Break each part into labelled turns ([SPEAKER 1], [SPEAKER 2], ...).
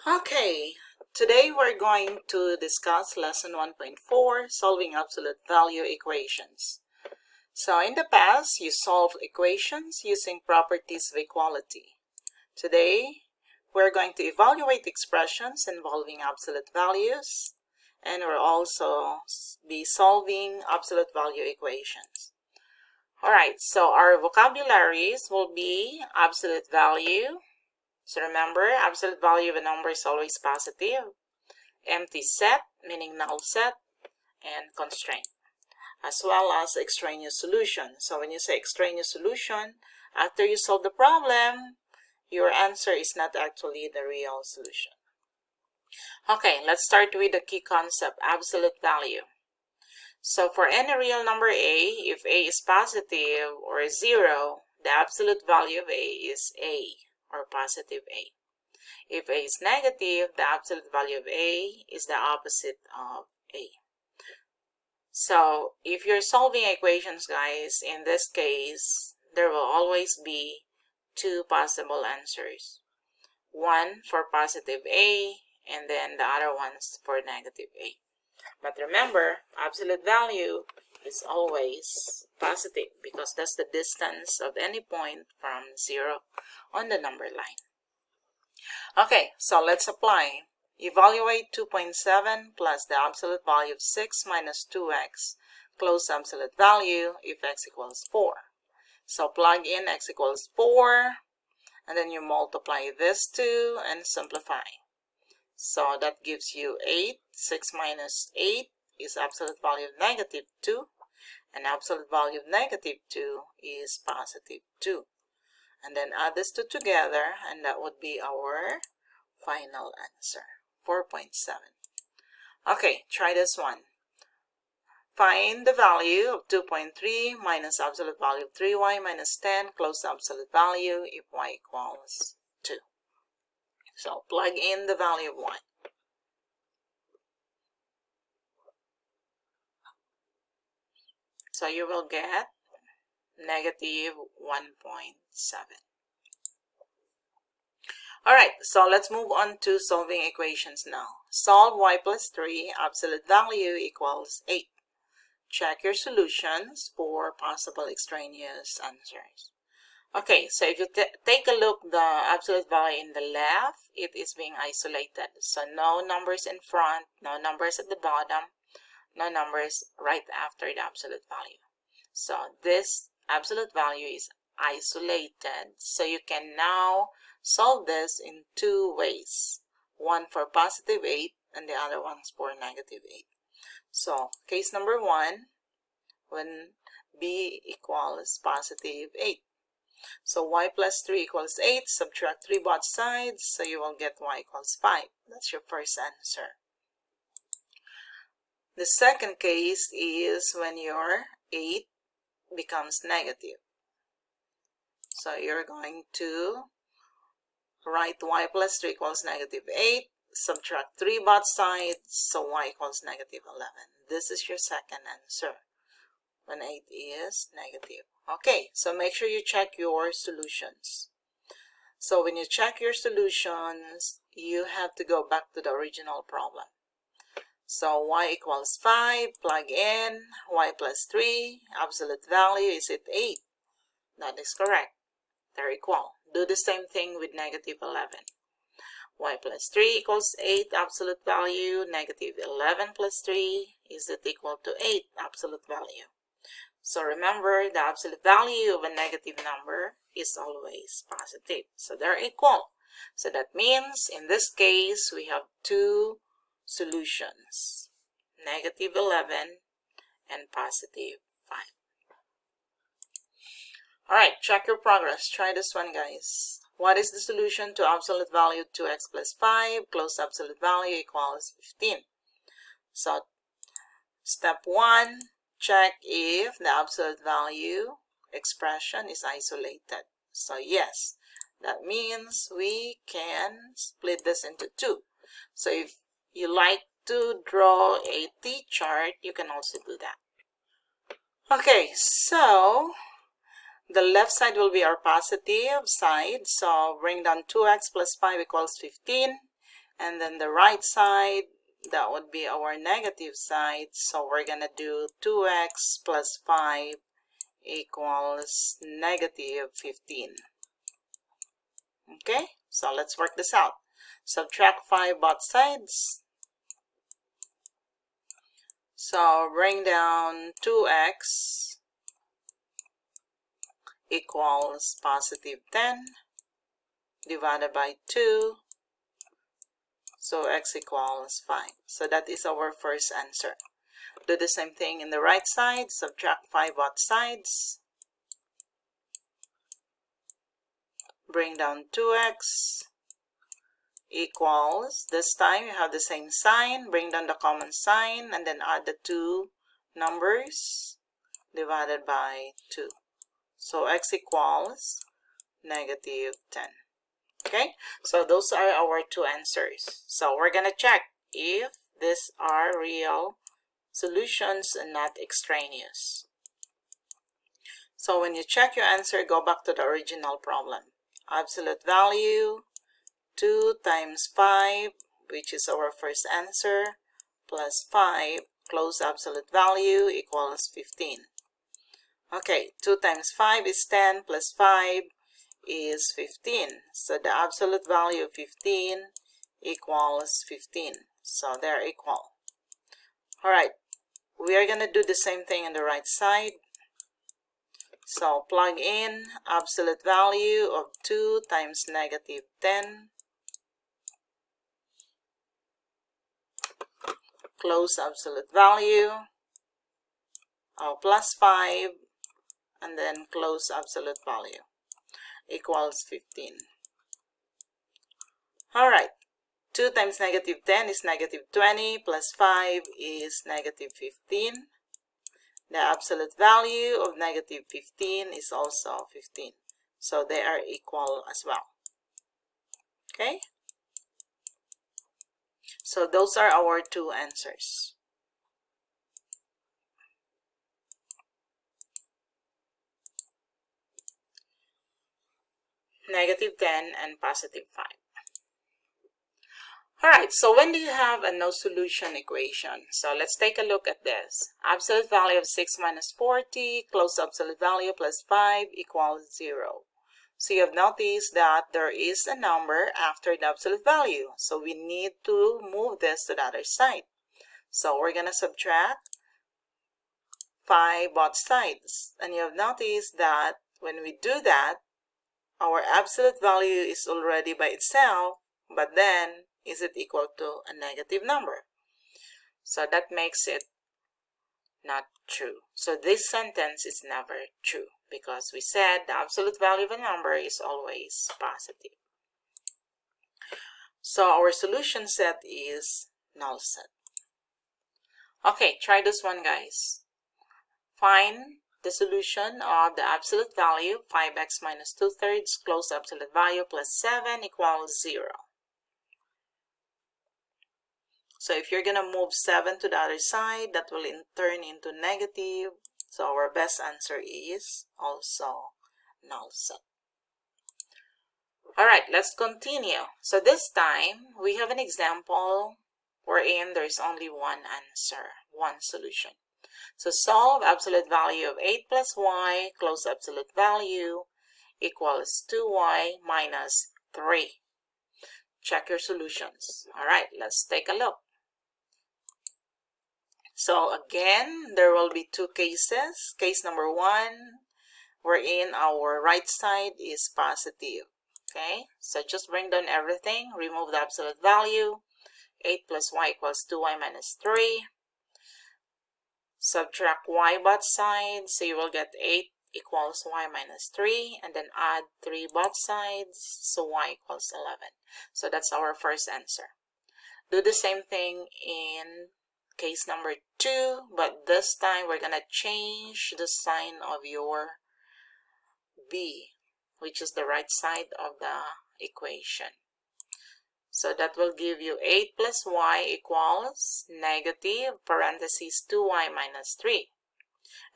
[SPEAKER 1] Okay, today we're going to discuss lesson 1.4, solving absolute value equations. So in the past, you solved equations using properties of equality. Today, we're going to evaluate expressions involving absolute values, and we'll also be solving absolute value equations. Alright, so our vocabularies will be absolute value. So remember, absolute value of a number is always positive. Empty set, meaning null set, and constraint, as well as extraneous solution. So when you say extraneous solution, after you solve the problem, your answer is not actually the real solution. Okay, let's start with the key concept, absolute value. So for any real number a, if a is positive or 0, the absolute value of a is a, or positive a. If a is negative, the absolute value of a is the opposite of a. So if you're solving equations, guys, in this case, there will always be two possible answers. One for positive a, and then the other one's for negative a. But remember, absolute value is always positive because that's the distance of any point from 0 on the number line. Okay, so let's apply. Evaluate 2.7 plus the absolute value of 6 minus 2x. Close absolute value if x equals 4. So plug in x equals 4, and then you multiply this 2 and simplify. So that gives you 8. 6 minus 8 is absolute value of negative 2. And absolute value of negative 2 is positive 2. And then add this 2 together, and that would be our final answer, 4.7. Okay, try this one. Find the value of 2.3 minus absolute value of 3y minus 10, close absolute value if y equals 2. So plug in the value of y. So you will get negative 1.7. Alright, so let's move on to solving equations now. Solve y plus 3, absolute value equals 8. Check your solutions for possible extraneous answers. Okay, so if you take a look, the absolute value in the left, it is being isolated. So no numbers in front, no numbers at the bottom, no numbers right after the absolute value. So this absolute value is isolated. So you can now solve this in two ways. One for positive 8 and the other one's for negative 8. So case number 1, when b equals positive 8. So y plus 3 equals 8, subtract 3 both sides, so you will get y equals 5. That's your first answer. The second case is when your 8 becomes negative. So you're going to write y plus 3 equals negative 8, subtract 3 both sides, so y equals negative 11. This is your second answer when 8 is negative. Okay, so make sure you check your solutions. So when you check your solutions, you have to go back to the original problem. So y equals 5, plug in, y plus 3, absolute value is it 8? That is correct. They're equal. Do the same thing with negative 11. Y plus 3 equals 8, absolute value, negative 11 plus 3, is it equal to 8, absolute value? So remember, the absolute value of a negative number is always positive. So they're equal. So that means, in this case, we have two solutions, negative 11 and positive 5. Alright, check your progress. Try this one, guys. What is the solution to absolute value 2x plus 5? Close absolute value equals 15. So, step 1, check if the absolute value expression is isolated. So yes, that means we can split this into 2. So if you like to draw a T-chart, you can also do that. Okay, so the left side will be our positive side. So bring down 2x plus 5 equals 15. And then the right side, that would be our negative side. So we're going to do 2x plus 5 equals negative 15. Okay, so let's work this out. Subtract 5 both sides. So bring down 2x equals positive 10 divided by 2. So x equals 5. So that is our first answer. Do the same thing in the right side. Subtract 5 both sides. Bring down 2x equals, this time you have the same sign, bring down the common sign, and then add the two numbers divided by 2. So x equals negative 10. Okay, so those are our two answers. So we're going to check if these are real solutions and not extraneous. So when you check your answer, go back to the original problem. Absolute value 2 times 5, which is our first answer, plus 5, close absolute value equals 15. Okay, 2 times 5 is 10, plus 5 is 15. So the absolute value of 15 equals 15. So they're equal. Alright, we are going to do the same thing on the right side. So plug in absolute value of 2 times negative 10. Close absolute value of plus 5, and then close absolute value equals 15. Alright, 2 times negative 10 is negative 20, plus 5 is negative 15. The absolute value of negative 15 is also 15. So they are equal as well. Okay? So those are our two answers. Negative 10 and positive 5. Alright, so when do you have a no solution equation? So let's take a look at this. Absolute value of 6 minus 40, close absolute value plus 5 equals 0. So you have noticed that there is a number after the absolute value. So we need to move this to the other side. So we're going to subtract 5 both sides. And you have noticed that when we do that, our absolute value is already by itself, but then is it equal to a negative number? So that makes it not true. So this sentence is never true because we said the absolute value of a number is always positive. So our solution set is null set. Okay, try this one, guys. Find the solution of the absolute value 5x minus 2/3 close absolute value plus 7 equals 0. So if you're going to move 7 to the other side, that will turn into negative. So our best answer is also null set. Alright, let's continue. So this time, we have an example wherein there's only one answer, one solution. So solve absolute value of 8 plus y, close absolute value, equals 2y minus 3. Check your solutions. Alright, let's take a look. So again, there will be two cases. Case number 1, wherein our right side is positive. Okay, so just bring down everything, remove the absolute value. 8 plus y equals 2y minus 3. Subtract y both sides, so you will get 8 equals y minus 3, and then add 3 both sides, so y equals 11. So that's our first answer. Do the same thing in case number 2, but this time we're gonna change the sign of your b, which is the right side of the equation. So that will give you 8 plus y equals negative, parentheses 2y minus 3.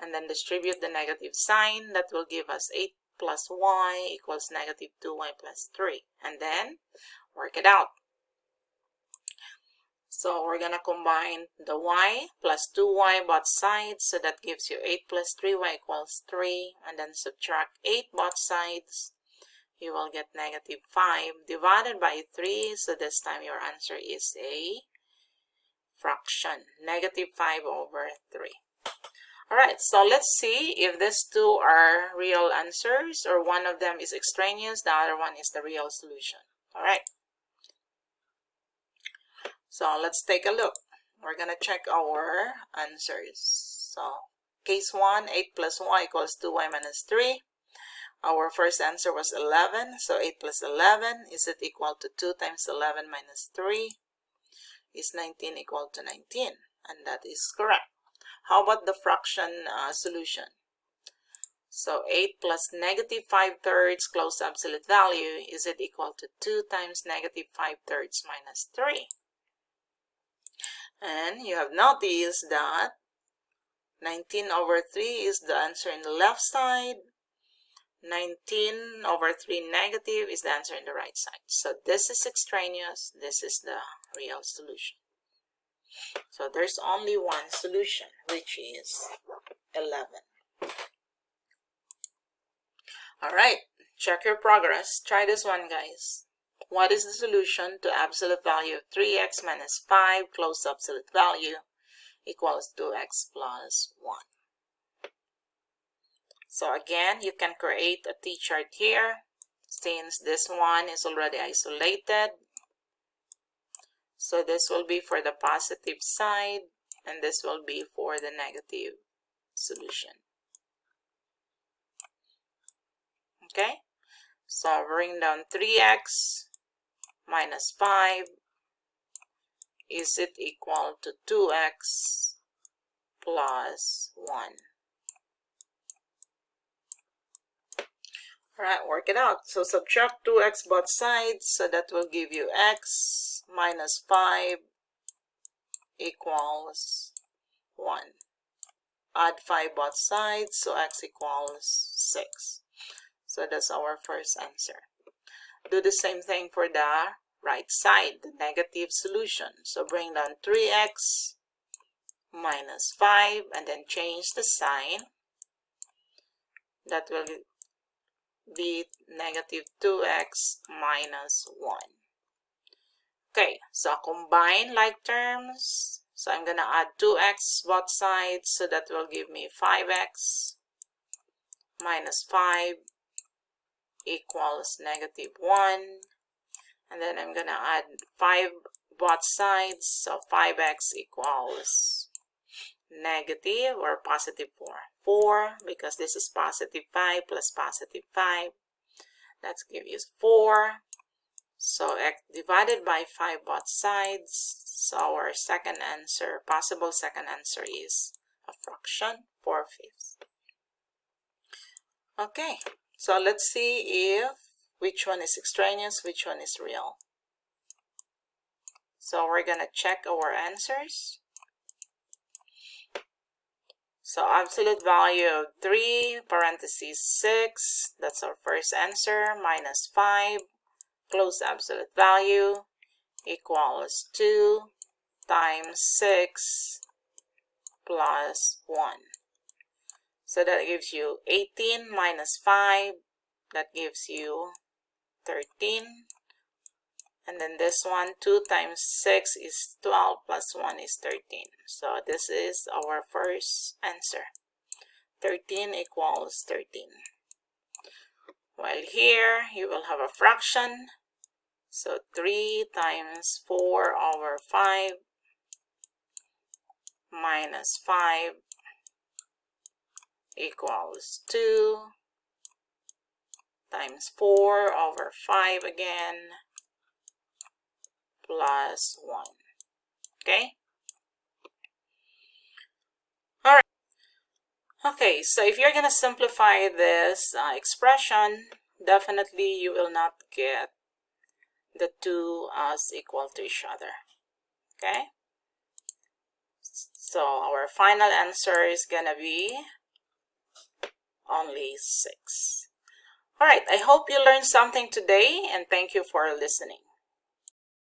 [SPEAKER 1] And then distribute the negative sign. That will give us 8 plus y equals negative 2y plus 3. And then work it out. So we're going to combine the y plus 2y both sides, so that gives you 8 plus 3y equals 3, and then subtract 8 both sides. You will get negative 5 divided by 3, so this time your answer is a fraction, negative 5 over 3. Alright, so let's see if these two are real answers, or one of them is extraneous, the other one is the real solution. Alright, so let's take a look. We're going to check our answers. So case 1, 8 plus y equals 2y minus 3. Our first answer was 11, so 8 plus 11, is it equal to 2 times 11 minus 3? Is 19 equal to 19? And that is correct. How about the fraction solution? So 8 plus negative 5/3 close to absolute value, is it equal to 2 times negative 5/3 minus 3? And you have noticed that 19 over 3 is the answer in the left side. 19 over 3 negative is the answer in the right side. So this is extraneous, this is the real solution. So there's only one solution, which is 11. Alright, check your progress. Try this one, guys. What is the solution to absolute value of 3x minus 5 close to absolute value equals 2x plus 1? So again, you can create a t-chart here, since this one is already isolated. So this will be for the positive side, and this will be for the negative solution. Okay, so bring down 3x minus 5, is it equal to 2x plus 1? Alright, work it out. So subtract 2x both sides, so that will give you x minus 5 equals 1. Add 5 both sides, so x equals 6. So that's our first answer. Do the same thing for the right side, the negative solution. So bring down 3x minus 5 and then change the sign. That will be negative 2x minus 1. Okay, so combine like terms. So I'm going to add 2x both sides, so that will give me 5x minus 5 equals negative 1. And then I'm going to add 5 both sides, so 5x equals negative or positive 4, because this is positive 5 plus positive 5. Let's give you 4. So x divided by 5 both sides. So our second answer, possible second answer, is a fraction, 4/5. Okay, so let's see if which one is extraneous, which one is real. So we're going to check our answers. So absolute value of 3, parentheses 6, that's our first answer, minus 5, close absolute value, equals 2 times 6 plus 1. So that gives you 18 minus 5, that gives you 13. And then this one, 2 times 6 is 12 plus 1 is 13. So this is our first answer. 13 equals 13. While here, you will have a fraction. So 3 times 4 over 5 minus 5 equals 2 times 4 over 5 again plus 1. Okay? Alright. Okay, so if you're going to simplify this expression, definitely you will not get the two as equal to each other. Okay? So our final answer is going to be only 6. Alright, I hope you learned something today, and thank you for listening.